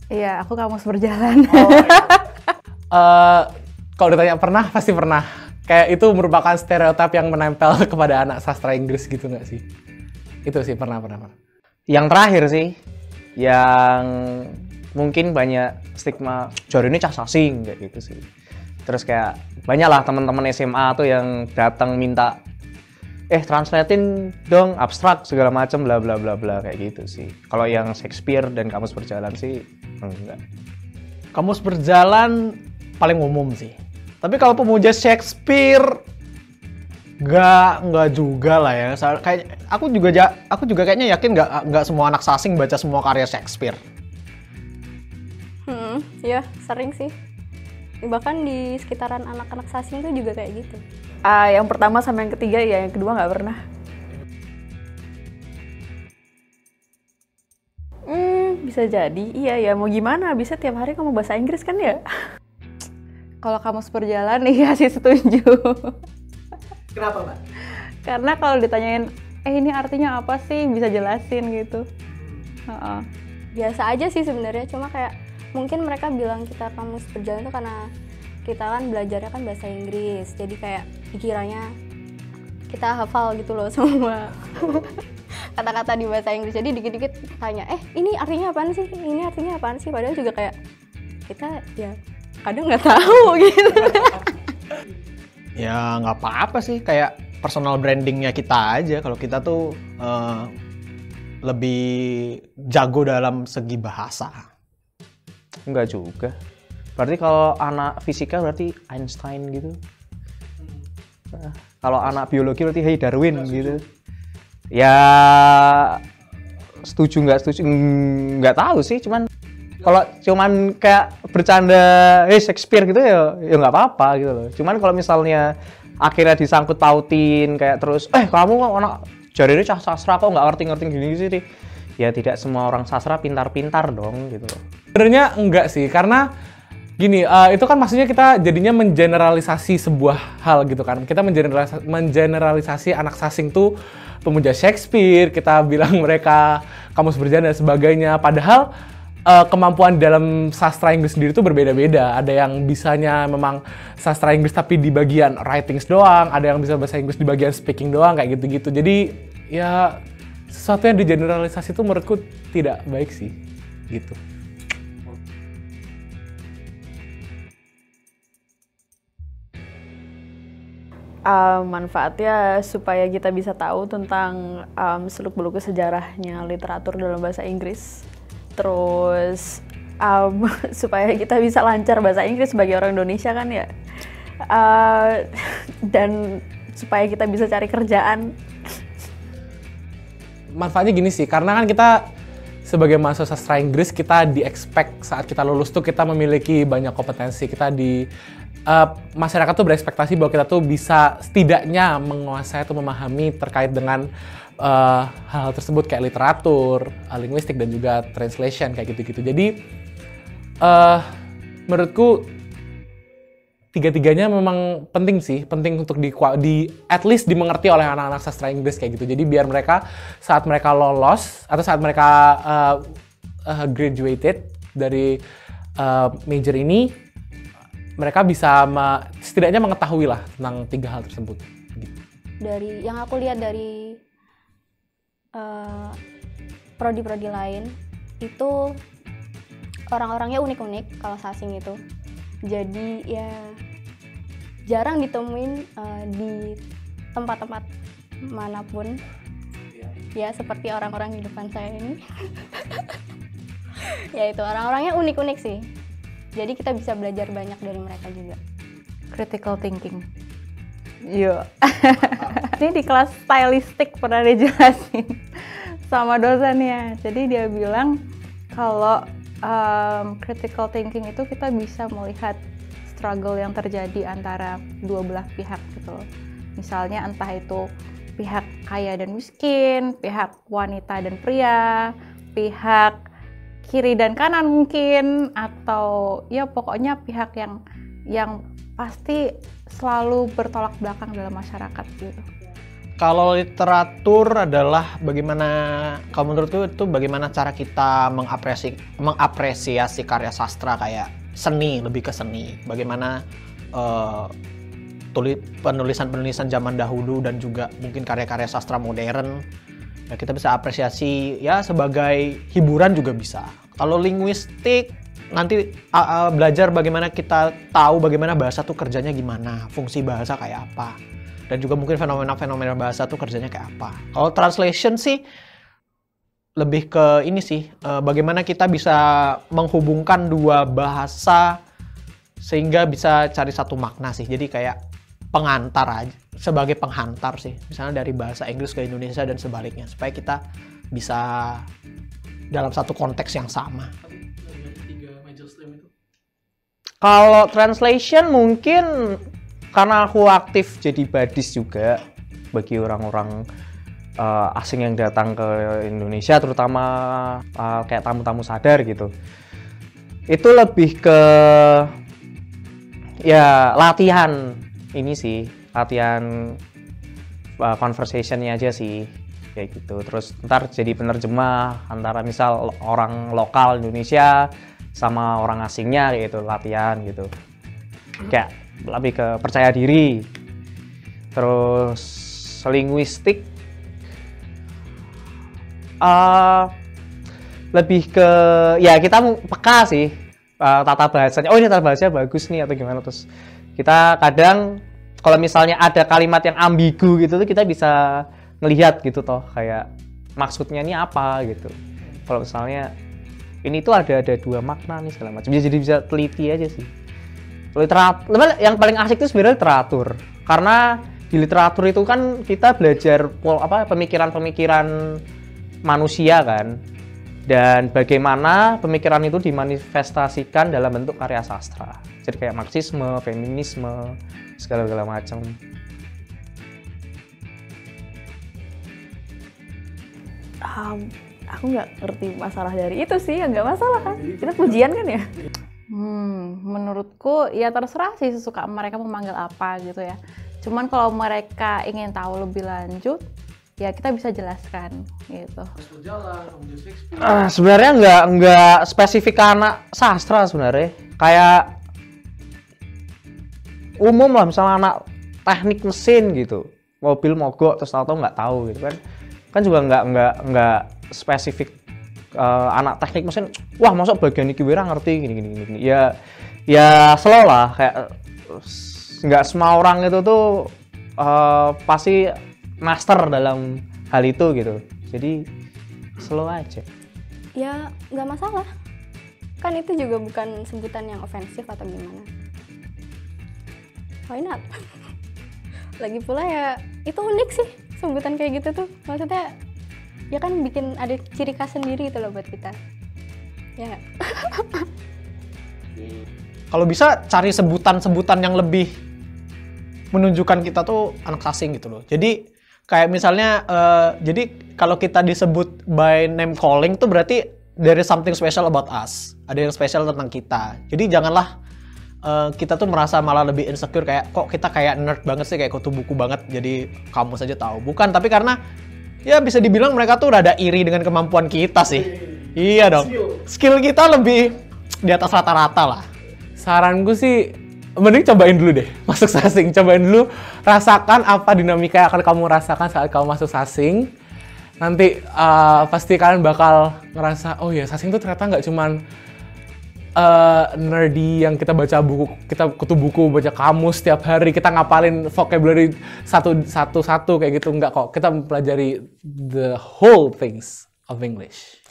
Iya, aku kamus berjalan. Oh, kalau ditanya pernah, pasti pernah. Kayak itu merupakan stereotip yang menempel kepada anak sastra Inggris gitu nggak sih? Itu sih pernah. Yang terakhir sih, yang mungkin banyak stigma Jari ini cah sasing kayak gitu sih. Terus kayak banyak lah teman-teman SMA tuh yang datang minta translatein dong abstrak segala macam bla bla bla bla kayak gitu sih. Kalau yang Shakespeare dan kamus berjalan sih enggak. Kamus berjalan paling umum sih. Tapi kalau pemuja Shakespeare nggak juga lah ya. Kayak aku juga kayaknya yakin nggak semua anak sasing baca semua karya Shakespeare. Ya sering sih. Bahkan di sekitaran anak-anak sasing tuh juga kayak gitu. Yang pertama sama yang ketiga ya, yang kedua nggak pernah. Bisa jadi, iya ya mau gimana, bisa tiap hari kamu bahasa Inggris kan ya? Kalau kamus berjalan, iya sih setuju. Kenapa, Mbak? Karena kalau ditanyain, ini artinya apa sih, bisa jelasin gitu. Biasa aja sih sebenarnya, cuma kayak mungkin mereka bilang kita kamus berjalan tuh karena kita kan belajarnya kan bahasa Inggris, jadi kayak dikiranya kita hafal gitu loh semua kata-kata di bahasa Inggris, jadi dikit-dikit tanya, ini artinya apaan sih? Ini artinya apaan sih? Padahal juga kayak kita ya kadang nggak tahu gitu. Ya nggak apa-apa sih, kayak personal brandingnya kita aja. Kalau kita tuh lebih jago dalam segi bahasa. Enggak juga. Berarti kalau anak fisika berarti Einstein gitu. Kalau anak biologi berarti hey Darwin gitu. Ya setuju nggak setuju nggak tahu sih, cuman kalau cuman kayak bercanda Shakespeare gitu ya nggak apa-apa gitu loh. Cuman kalau misalnya akhirnya disangkut pautin kayak terus kamu kok anak Jari ini cah sastra kok nggak ngerti gini sih, ya tidak semua orang sastra pintar-pintar dong gitu loh. Sebenarnya enggak sih, karena gini, itu kan maksudnya kita jadinya mengeneralisasi sebuah hal gitu kan. Kita mengeneralisasi anak sasing tuh pemuja Shakespeare, kita bilang mereka kamus berjalan dan sebagainya. Padahal kemampuan dalam sastra Inggris sendiri itu berbeda-beda. Ada yang bisanya memang sastra Inggris tapi di bagian writings doang, ada yang bisa bahasa Inggris di bagian speaking doang, kayak gitu-gitu. Jadi ya sesuatu yang digeneralisasi itu menurutku tidak baik sih, gitu. Manfaatnya supaya kita bisa tahu tentang seluk-beluk sejarahnya literatur dalam bahasa Inggris. Terus supaya kita bisa lancar bahasa Inggris sebagai orang Indonesia kan ya. Dan supaya kita bisa cari kerjaan. Manfaatnya gini sih, karena kan kita sebagai mahasiswa sastra Inggris, kita di-expect saat kita lulus tuh kita memiliki banyak kompetensi. Kita masyarakat tuh berekspektasi bahwa kita tuh bisa setidaknya menguasai atau memahami terkait dengan hal-hal tersebut kayak literatur, linguistik, dan juga translation kayak gitu-gitu. Jadi menurutku tiga-tiganya memang penting sih, penting untuk at least dimengerti oleh anak-anak sastra Inggris kayak gitu. Jadi biar mereka saat mereka lolos atau saat mereka graduated dari major ini, mereka bisa setidaknya mengetahui lah tentang tiga hal tersebut. Gitu. Dari yang aku lihat dari prodi-prodi lain itu orang-orangnya unik-unik kalau sasing itu. Jadi ya jarang ditemuin di tempat-tempat manapun. Ya seperti orang-orang di depan saya ini. Ya itu orang-orangnya unik-unik sih. Jadi kita bisa belajar banyak dari mereka juga. Critical thinking. Iya. Ini di kelas stylistik pernah dijelasin sama dosennya. Jadi dia bilang kalau critical thinking itu kita bisa melihat struggle yang terjadi antara dua belah pihak gitu loh. Misalnya entah itu pihak kaya dan miskin, pihak wanita dan pria, pihak kiri dan kanan mungkin, atau ya pokoknya pihak yang pasti selalu bertolak belakang dalam masyarakat gitu. Kalau literatur adalah bagaimana, kalau menurutku itu bagaimana cara kita mengapresiasi karya sastra kayak seni, lebih ke seni. Bagaimana penulisan-penulisan zaman dahulu dan juga mungkin karya-karya sastra modern. Ya, kita bisa apresiasi ya sebagai hiburan juga bisa. Kalau linguistik nanti belajar bagaimana kita tahu bagaimana bahasa tuh kerjanya gimana, fungsi bahasa kayak apa. Dan juga mungkin fenomena-fenomena bahasa tuh kerjanya kayak apa. Kalau translation sih lebih ke ini sih, bagaimana kita bisa menghubungkan dua bahasa sehingga bisa cari satu makna sih. Jadi kayak pengantar aja, sebagai penghantar sih. Misalnya dari bahasa Inggris ke Indonesia dan sebaliknya, supaya kita bisa dalam satu konteks yang sama. Kalau translation mungkin karena aku aktif jadi badis juga bagi orang-orang asing yang datang ke Indonesia, terutama kayak tamu-tamu sadar gitu. Itu lebih ke ya latihan ini sih, latihan conversation-nya aja sih kayak gitu. Terus ntar jadi penerjemah antara misal orang lokal Indonesia sama orang asingnya gitu, latihan gitu. Kayak lebih ke percaya diri. Terus linguistik lebih ke ya kita peka sih tata bahasanya. Oh ini tata bahasanya bagus nih atau gimana. Terus kita kadang kalau misalnya ada kalimat yang ambigu gitu tuh kita bisa ngelihat gitu toh kayak maksudnya ini apa gitu. Kalau misalnya ini tuh ada dua makna nih segala macam. Jadi bisa teliti aja sih. Literatur yang paling asik itu sebenarnya literatur, karena di literatur itu kan kita belajar pemikiran-pemikiran manusia kan, dan bagaimana pemikiran itu dimanifestasikan dalam bentuk karya sastra. Jadi kayak marxisme, feminisme, segala macam. Aku nggak ngerti masalah dari itu sih, ya nggak masalah kan, kita pujian kan ya. Menurutku ya terserah sih sesuka mereka memanggil apa gitu ya. Cuman kalau mereka ingin tahu lebih lanjut, ya kita bisa jelaskan gitu. Sebenarnya nggak spesifik anak sastra sebenarnya. Kayak umum lah, misalnya anak teknik mesin gitu, mobil mogok terus tahu nggak tahu gitu kan juga nggak spesifik. Anak teknik mesin, wah masuk bagian ini kira ngerti gini. Ya slow lah, kayak nggak semua orang itu tuh pasti master dalam hal itu gitu. Jadi slow aja. Ya nggak masalah. Kan itu juga bukan sebutan yang ofensif atau gimana. Why not? Lagi pula ya itu unik sih sebutan kayak gitu tuh. Maksudnya ya kan bikin ada ciri khas sendiri itu loh buat kita. Ya nggak? Kalau bisa cari sebutan-sebutan yang lebih menunjukkan kita tuh anak asing gitu loh. Jadi kayak misalnya, jadi kalau kita disebut by name calling tuh berarti there is something special about us. Ada yang spesial tentang kita. Jadi janganlah kita tuh merasa malah lebih insecure kayak kok kita kayak nerd banget sih, kayak kutu buku banget. Jadi kamu saja tahu. Bukan, tapi karena ya bisa dibilang mereka tuh rada iri dengan kemampuan kita sih. Iya dong. Skill kita lebih di atas rata-rata lah. Saranku sih, mending cobain dulu deh masuk sasing. Cobain dulu, rasakan apa dinamika yang akan kamu rasakan saat kamu masuk sasing. Nanti pasti kalian bakal ngerasa, oh ya sasing tuh ternyata nggak cuman nerdy yang kita baca buku, kita kutu buku, baca kamus setiap hari, kita ngapalin vocabulary satu-satu kayak gitu. Enggak kok, kita mempelajari the whole things of English.